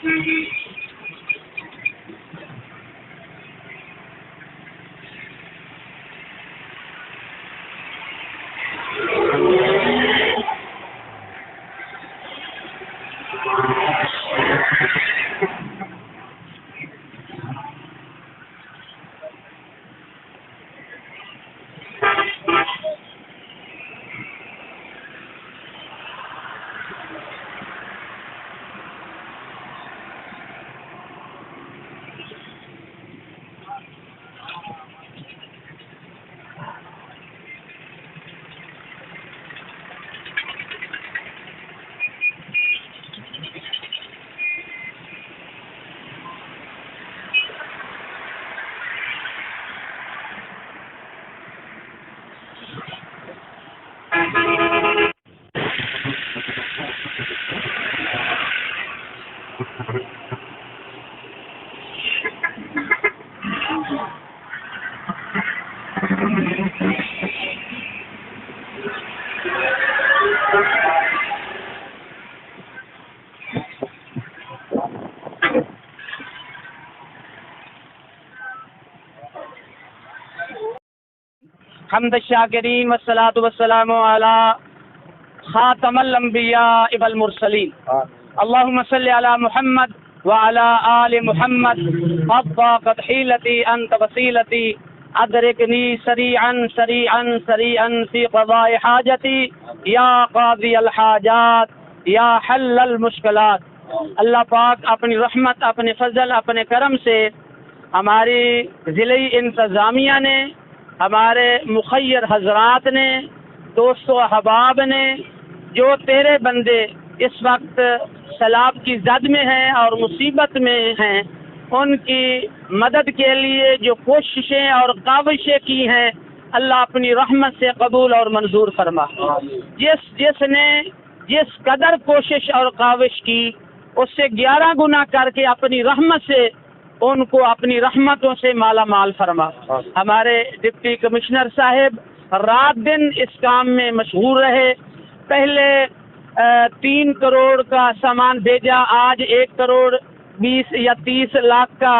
حمد الشاکرین والصلاة والسلام علی خاتم الانبیاء والمرسلین اللہم صلی علی محمد وعلی آل محمد قد ضاقت حیلتی انت وسیلتی ادرکنی سریعا سریعا سریعا فی قضاء حاجتی یا قاضی الحاجات یا حل المشکلات۔ اللہ پاک اپنی رحمت، اپنے فضل، اپنے کرم سے ہماری ضلعی انتظامیہ نے، ہمارے مخیر حضرات نے، دوست و احباب نے، جو تیرے بندے اس وقت سیلاب کی زد میں ہیں اور مصیبت میں ہیں، ان کی مدد کے لیے جو کوششیں اور کاوشیں کی ہیں، اللہ اپنی رحمت سے قبول اور منظور فرما۔ جس نے جس قدر کوشش اور کاوش کی، اس سے 11 گنا کر کے اپنی رحمت سے ان کو اپنی رحمتوں سے مالا مال فرما۔ ہمارے ڈپٹی کمشنر صاحب رات دن اس کام میں مشغول رہے، پہلے 3 کروڑ کا سامان بھیجا، آج 1 کروڑ 20 یا 30 لاکھ کا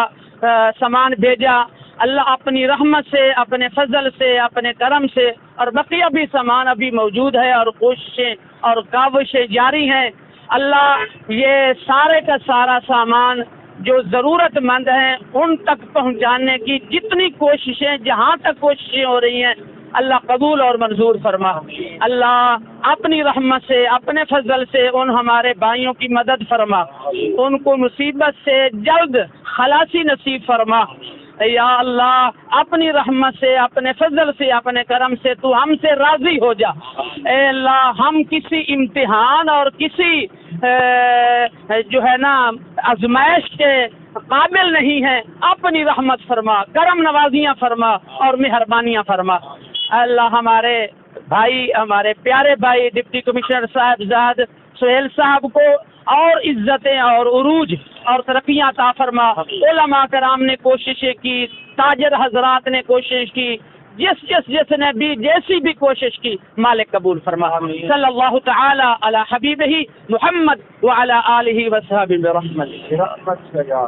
سامان بھیجا۔ اللہ اپنی رحمت سے، اپنے فضل سے، اپنے کرم سے، اور بقیہ بھی سامان ابھی موجود ہے اور کوششیں اور کاوشیں جاری ہیں۔ اللہ یہ سارے کا سارا سامان جو ضرورت مند ہیں ان تک پہنچانے کی جتنی کوششیں، جہاں تک کوششیں ہو رہی ہیں، اللہ قبول اور منظور فرما۔ اللہ اپنی رحمت سے، اپنے فضل سے ان ہمارے بھائیوں کی مدد فرما، ان کو مصیبت سے جلد خلاصی نصیب فرما۔ یا اللہ اپنی رحمت سے، اپنے فضل سے، اپنے کرم سے تو ہم سے راضی ہو جا۔ اے اللہ، ہم کسی امتحان اور کسی جو ہے نا آزمائش کے قابل نہیں ہیں، اپنی رحمت فرما، کرم نوازیاں فرما اور مہربانیاں فرما۔ اللہ ہمارے بھائی، ہمارے پیارے بھائی ڈپٹی کمشنر صاحبزاد سہیل صاحب کو اور عزتیں اور عروج اور ترقیاں عطا فرما۔ علماء کرام نے کوششیں کی، تاجر حضرات نے کوشش کی، جس نے بھی جیسی بھی کوشش کی، مالک قبول فرما۔ صلی اللہ تعالی علی حبیبہ محمد وعلی آلہ وصحبہ برحمتہ۔